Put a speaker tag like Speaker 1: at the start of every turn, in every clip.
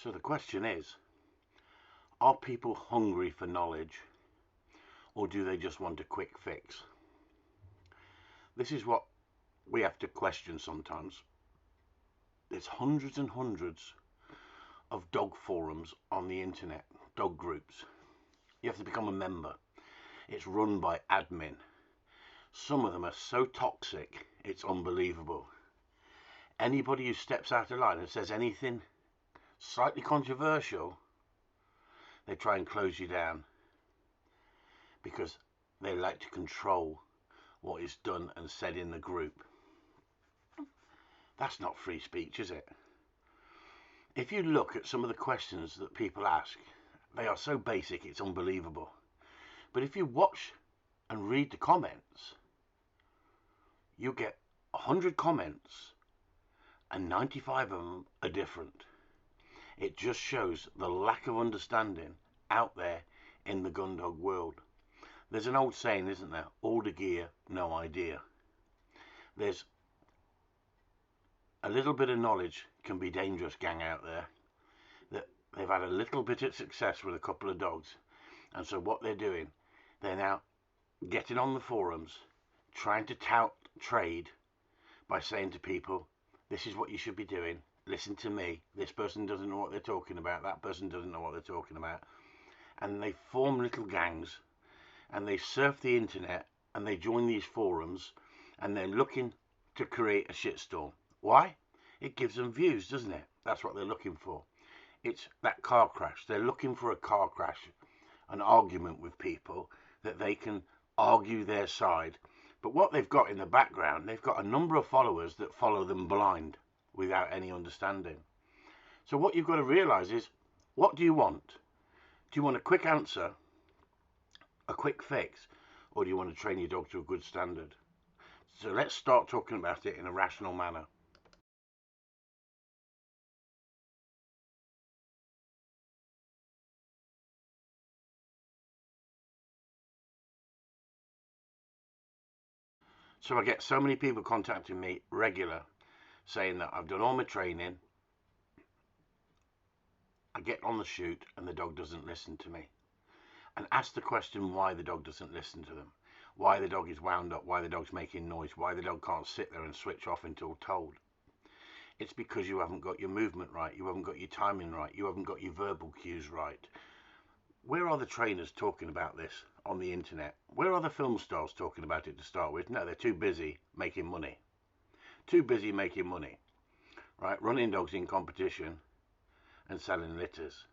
Speaker 1: So the question is, are people hungry for knowledge, or do they just want a quick fix? This is what we have to question sometimes. There's hundreds and hundreds of dog forums on the internet, dog groups. You have to become a member. It's run by admin. Some of them are so toxic, it's unbelievable. Anybody who steps out of line and says anything slightly controversial, they try and close you down because they like to control what is done and said in the group. That's not free speech, is it? If you look at some of the questions that people ask, they are so basic it's unbelievable. But if you watch and read the comments, you get 100 comments and 95 of them are different. It just shows the lack of understanding out there in the Gundog world. There's an old saying, isn't there? All the gear, no idea. There's a little bit of knowledge can be dangerous, gang out there. That they've had a little bit of success with a couple of dogs, and so what they're doing, they're now getting on the forums, trying to tout trade by saying to people, this is what you should be doing, listen to me, this person doesn't know what they're talking about, that person doesn't know what they're talking about. And they form little gangs, and they surf the internet, and they join these forums, and they're looking to create a shitstorm. Why? It gives them views, doesn't it? That's what they're looking for. It's that car crash. They're looking for a car crash, an argument with people that they can argue their side. But what they've got in the background, they've got a number of followers that follow them blind without any understanding. So what you've got to realize is, what do you want? Do you want a quick answer, a quick fix, or do you want to train your dog to a good standard? So let's start talking about it in a rational manner. So I get so many people contacting me regular, saying that I've done all my training, I get on the shoot and the dog doesn't listen to me. And ask the question why the dog doesn't listen to them. Why the dog is wound up, why the dog's making noise, why the dog can't sit there and switch off until told. It's because you haven't got your movement right, you haven't got your timing right, you haven't got your verbal cues right. Where are the trainers talking about this on the internet? Where are the film stars talking about it to start with? No, they're too busy making money. Too busy making money, right? Running dogs in competition and selling litters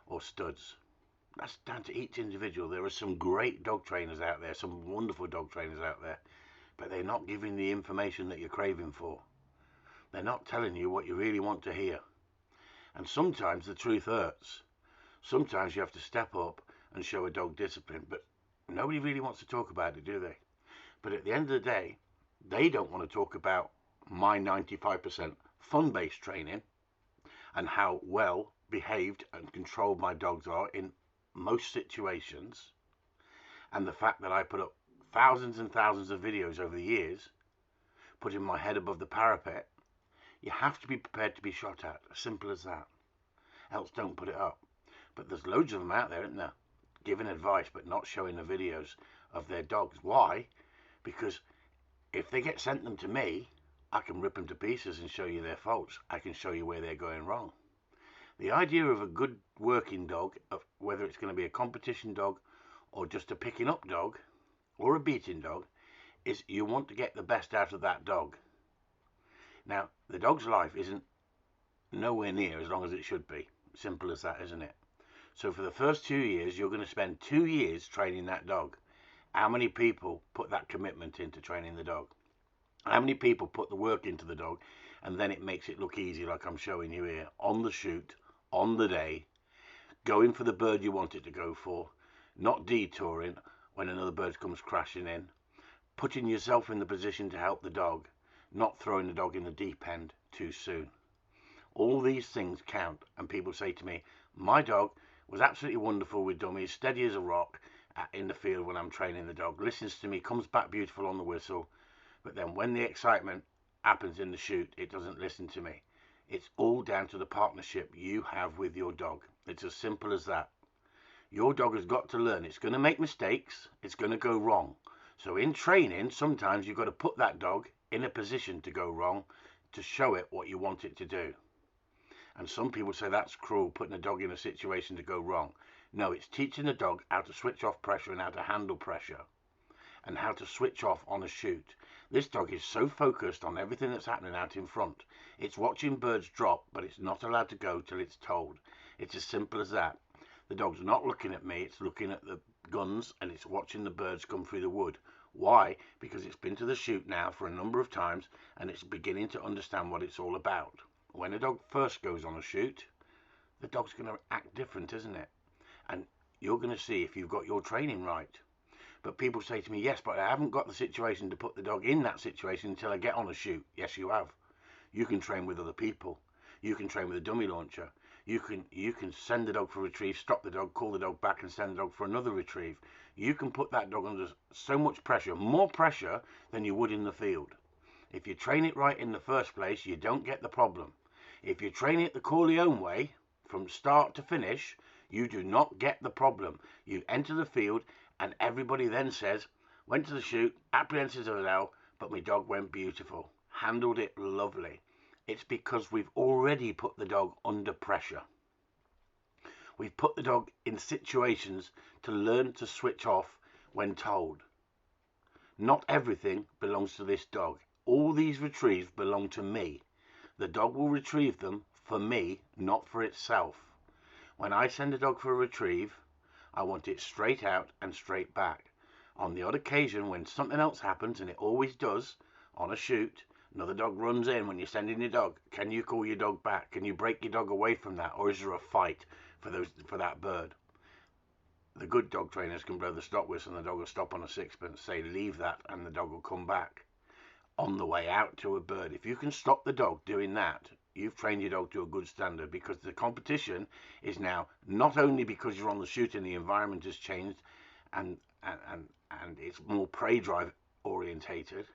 Speaker 1: or studs. That's down to each individual. There are some great dog trainers out there, some wonderful dog trainers out there, but they're not giving the information that you're craving for. They're not telling you what you really want to hear. And sometimes the truth hurts. Sometimes you have to step up and show a dog discipline, but nobody really wants to talk about it, do they? But at the end of the day, they don't want to talk about my 95% fun-based training and how well behaved and controlled my dogs are in most situations, and the fact that I put up thousands and thousands of videos over the years, putting my head above the parapet. You have to be prepared to be shot at, as simple as that. Else don't put it up. But there's loads of them out there, isn't there? Giving advice but not showing the videos of their dogs. Why? Because if they get sent them to me, I can rip them to pieces and show you their faults. I can show you where they're going wrong. The idea of a good working dog, of whether it's going to be a competition dog or just a picking up dog or a beating dog, is you want to get the best out of that dog. Now, the dog's life isn't nowhere near as long as it should be. Simple as that, isn't it? So for the first 2 years, you're going to spend 2 years training that dog. How many people put that commitment into training the dog? How many people put the work into the dog, and then it makes it look easy, like I'm showing you here, on the shoot, on the day, going for the bird you want it to go for, not detouring when another bird comes crashing in, putting yourself in the position to help the dog, not throwing the dog in the deep end too soon. All these things count, and people say to me, my dog was absolutely wonderful with dummies, steady as a rock in the field when I'm training the dog, listens to me, comes back beautiful on the whistle, but then when the excitement happens in the shoot, it doesn't listen to me. It's all down to the partnership you have with your dog. It's as simple as that. Your dog has got to learn. It's going to make mistakes. It's going to go wrong. So in training, sometimes you've got to put that dog in a position to go wrong to show it what you want it to do. And some people say that's cruel, putting a dog in a situation to go wrong. No, it's teaching the dog how to switch off pressure and how to handle pressure and how to switch off on a shoot. This dog is so focused on everything that's happening out in front. It's watching birds drop, but it's not allowed to go till it's told. It's as simple as that. The dog's not looking at me, it's looking at the guns and it's watching the birds come through the wood. Why? Because it's been to the shoot now for a number of times and it's beginning to understand what it's all about. When a dog first goes on a shoot, the dog's going to act different, isn't it? And you're going to see if you've got your training right. But people say to me, yes, but I haven't got the situation to put the dog in that situation until I get on a shoot. Yes, you have. You can train with other people. You can train with a dummy launcher. You can send the dog for a retrieve, stop the dog, call the dog back and send the dog for another retrieve. You can put that dog under so much pressure, more pressure than you would in the field. If you train it right in the first place, you don't get the problem. If you train it the Corleone way, from start to finish, you do not get the problem. You enter the field and everybody then says, went to the shoot, apprehensive as hell, but my dog went beautiful. Handled it lovely. It's because we've already put the dog under pressure. We've put the dog in situations to learn to switch off when told. Not everything belongs to this dog. All these retrieves belong to me. The dog will retrieve them for me, not for itself. When I send a dog for a retrieve, I want it straight out and straight back. On the odd occasion when something else happens, and it always does, on a shoot, another dog runs in when you're sending your dog. Can you call your dog back? Can you break your dog away from that? Or is there a fight for that bird? The good dog trainers can blow the stop whistle and the dog will stop on a sixpence, say leave that, and the dog will come back on the way out to a bird. If you can stop the dog doing that, you've trained your dog to a good standard, because the competition is now not only because you're on the shoot and the environment has changed and it's more prey drive orientated,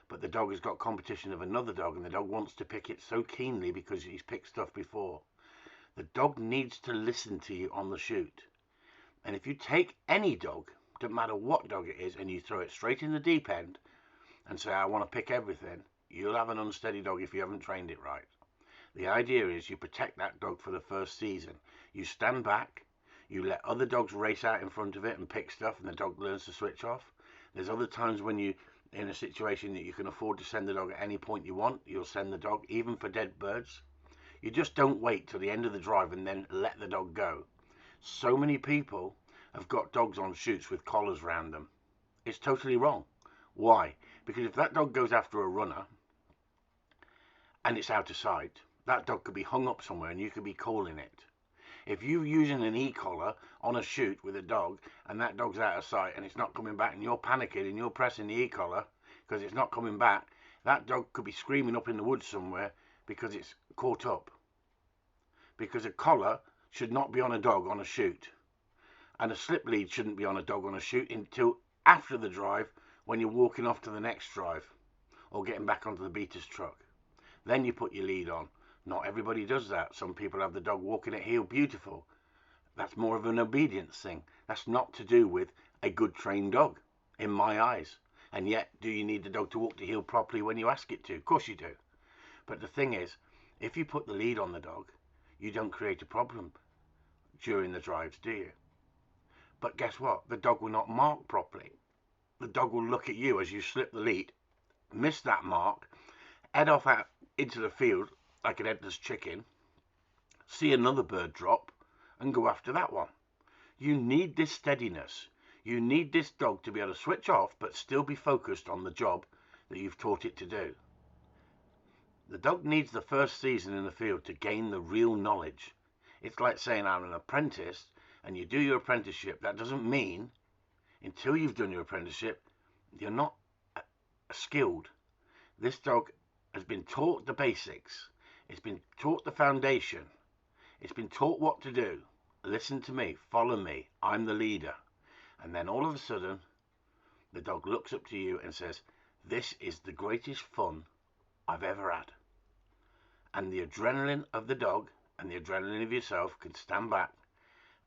Speaker 1: but the dog has got competition of another dog and the dog wants to pick it so keenly because he's picked stuff before. The dog needs to listen to you on the shoot. And if you take any dog, don't matter what dog it is, and you throw it straight in the deep end and say, I want to pick everything, you'll have an unsteady dog if you haven't trained it right. The idea is you protect that dog for the first season. You stand back, you let other dogs race out in front of it and pick stuff, and the dog learns to switch off. There's other times when you in a situation that you can afford to send the dog at any point you want, you'll send the dog, even for dead birds. You just don't wait till the end of the drive and then let the dog go. So many people have got dogs on shoots with collars around them. It's totally wrong. Why? Because if that dog goes after a runner and it's out of sight, that dog could be hung up somewhere and you could be calling it. If you're using an e-collar on a shoot with a dog and that dog's out of sight and it's not coming back and you're panicking and you're pressing the e-collar because it's not coming back, that dog could be screaming up in the woods somewhere because it's caught up. Because a collar should not be on a dog on a shoot. And a slip lead shouldn't be on a dog on a shoot until after the drive, when you're walking off to the next drive or getting back onto the beater's truck. Then you put your lead on. Not everybody does that. Some people have the dog walking at heel beautiful. That's more of an obedience thing. That's not to do with a good trained dog, in my eyes. And yet, do you need the dog to walk to heel properly when you ask it to? Of course you do. But the thing is, if you put the lead on the dog, you don't create a problem during the drives, do you? But guess what? The dog will not mark properly. The dog will look at you as you slip the lead, miss that mark, head off out into the field like an headless chicken, see another bird drop, and go after that one. You need this steadiness. You need this dog to be able to switch off but still be focused on the job that you've taught it to do. The dog needs the first season in the field to gain the real knowledge. It's like saying I'm an apprentice and you do your apprenticeship. That doesn't mean until you've done your apprenticeship you're not skilled. This dog has been taught the basics. It's been taught the foundation. It's been taught what to do. Listen to me, follow me, I'm the leader. And then all of a sudden, the dog looks up to you and says, this is the greatest fun I've ever had. And the adrenaline of the dog and the adrenaline of yourself can stand back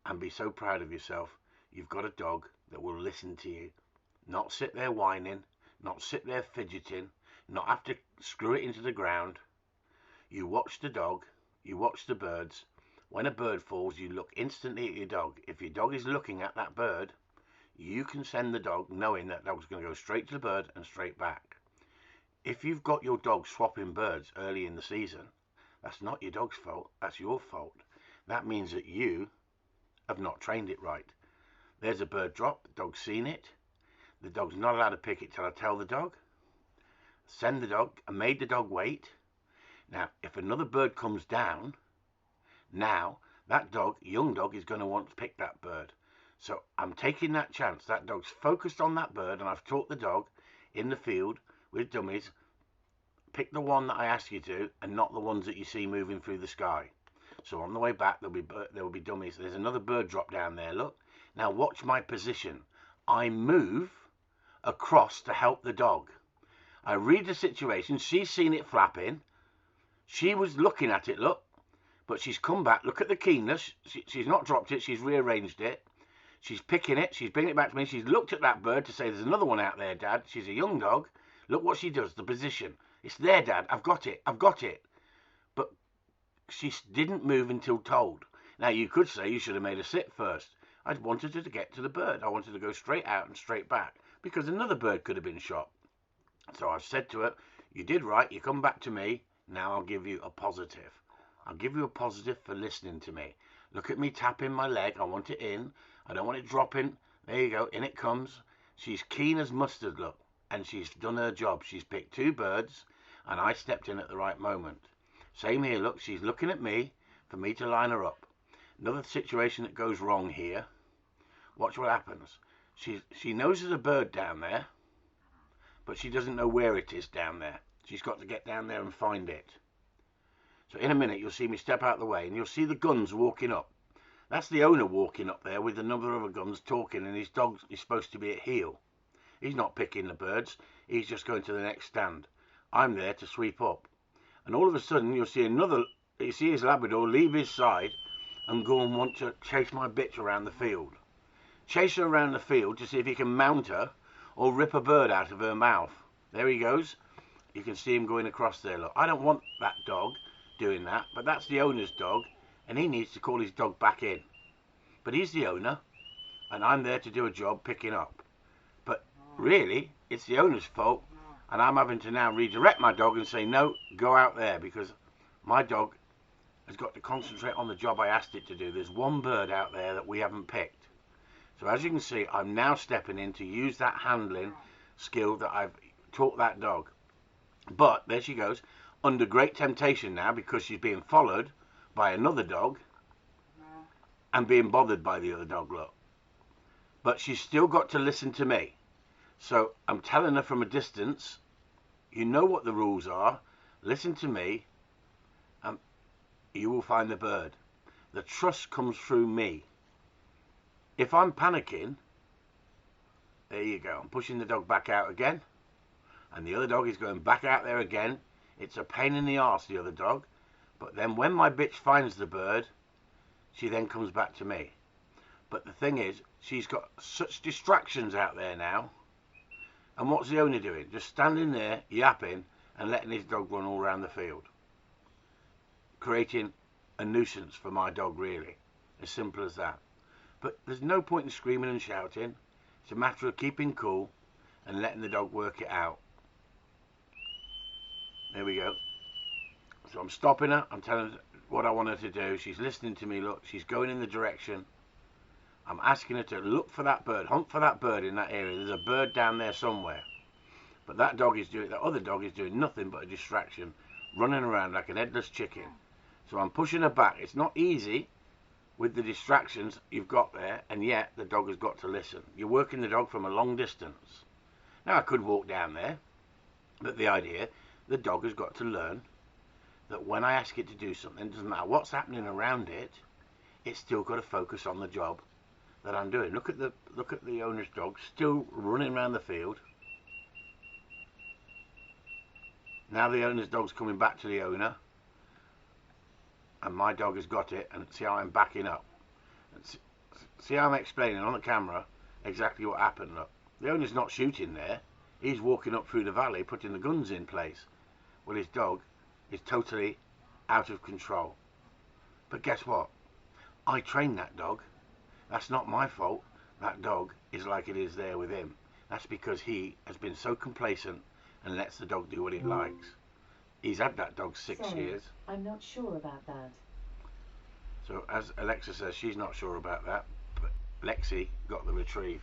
Speaker 1: and be so proud of yourself. You've got a dog that will listen to you, not sit there whining, not sit there fidgeting, not have to screw it into the ground. You watch the dog, you watch the birds. When a bird falls, you look instantly at your dog. If your dog is looking at that bird, you can send the dog knowing that dog's going to go straight to the bird and straight back. If you've got your dog swapping birds early in the season, that's not your dog's fault, that's your fault. That means that you have not trained it right. There's a bird drop, the dog's seen it. The dog's not allowed to pick it till I tell the dog. Send the dog and made the dog wait. Now, if another bird comes down, now that dog, young dog, is going to want to pick that bird. So I'm taking that chance. That dog's focused on that bird, and I've taught the dog in the field with dummies, pick the one that I ask you to, and not the ones that you see moving through the sky. So on the way back, there will be dummies. There's another bird drop down there. Look. Now watch my position. I move across to help the dog. I read the situation. She's seen it flapping. She was looking at it, look. But she's come back. Look at the keenness. She's not dropped it. She's rearranged it. She's picking it. She's bringing it back to me. She's looked at that bird to say, there's another one out there, Dad. She's a young dog. Look what she does, the position. It's there, Dad. I've got it. I've got it. But she didn't move until told. Now, you could say you should have made her sit first. I wanted her to get to the bird. I wanted to go straight out and straight back because another bird could have been shot. So I've said to her, you did right. You come back to me. Now I'll give you a positive. I'll give you a positive for listening to me. Look at me tapping my leg. I want it in. I don't want it dropping. There you go. In it comes. She's keen as mustard, look. And she's done her job. She's picked two birds, and I stepped in at the right moment. Same here, look. She's looking at me for me to line her up. Another situation that goes wrong here. Watch what happens. She knows there's a bird down there, but she doesn't know where it is down there. She's got to get down there and find it. So in a minute, you'll see me step out of the way, and you'll see the guns walking up. That's the owner walking up there with a number of other guns talking, and his dog is supposed to be at heel. He's not picking the birds. He's just going to the next stand. I'm there to sweep up. And all of a sudden, you'll see his Labrador leave his side and go and want to chase my bitch around the field. Chase her around the field to see if he can mount her or rip a bird out of her mouth. There he goes. You can see him going across there. Look, I don't want that dog doing that, but that's the owner's dog, and he needs to call his dog back in. But he's the owner, and I'm there to do a job picking up. But really, it's the owner's fault, and I'm having to now redirect my dog and say, no, go out there, because my dog has got to concentrate on the job I asked it to do. There's one bird out there that we haven't picked. So as you can see, I'm now stepping in to use that handling skill that I've taught that dog. But there she goes, under great temptation now, because she's being followed by another dog and being bothered by the other dog, look. But she's still got to listen to me. So I'm telling her from a distance, you know what the rules are, listen to me, and you will find the bird. The trust comes through me. If I'm panicking, there you go, I'm pushing the dog back out again, and the other dog is going back out there again. It's a pain in the arse, the other dog, but then when my bitch finds the bird, she then comes back to me. But the thing is, she's got such distractions out there now, and what's the owner doing? Just standing there, yapping, and letting his dog run all around the field, creating a nuisance for my dog, really. As simple as that. But there's no point in screaming and shouting. It's a matter of keeping cool and letting the dog work it out. There we go. So I'm stopping her. I'm telling her what I want her to do. She's listening to me. Look, she's going in the direction. I'm asking her to look for that bird, hunt for that bird in that area. There's a bird down there somewhere. But that other dog is doing nothing but a distraction, running around like an headless chicken. So I'm pushing her back. It's not easy with the distractions you've got there, and yet the dog has got to listen. You're working the dog from a long distance. Now I could walk down there, but the dog has got to learn that when I ask it to do something, it doesn't matter what's happening around it, it's still got to focus on the job that I'm doing. Look at the owner's dog still running around the field. Now the owner's dog's coming back to the owner. and my dog has got it, and see how I'm backing up. See how I'm explaining on the camera exactly what happened. Look, the owner's not shooting there. He's walking up through the valley, putting the guns in place. Well, his dog is totally out of control. But guess what? I trained that dog. That's not my fault. That dog is like it is there with him. That's because he has been so complacent and lets the dog do what it likes. He's had that dog 6 years.
Speaker 2: I'm not sure about that.
Speaker 1: So as Alexa says, she's not sure about that, but Lexi got the retrieve.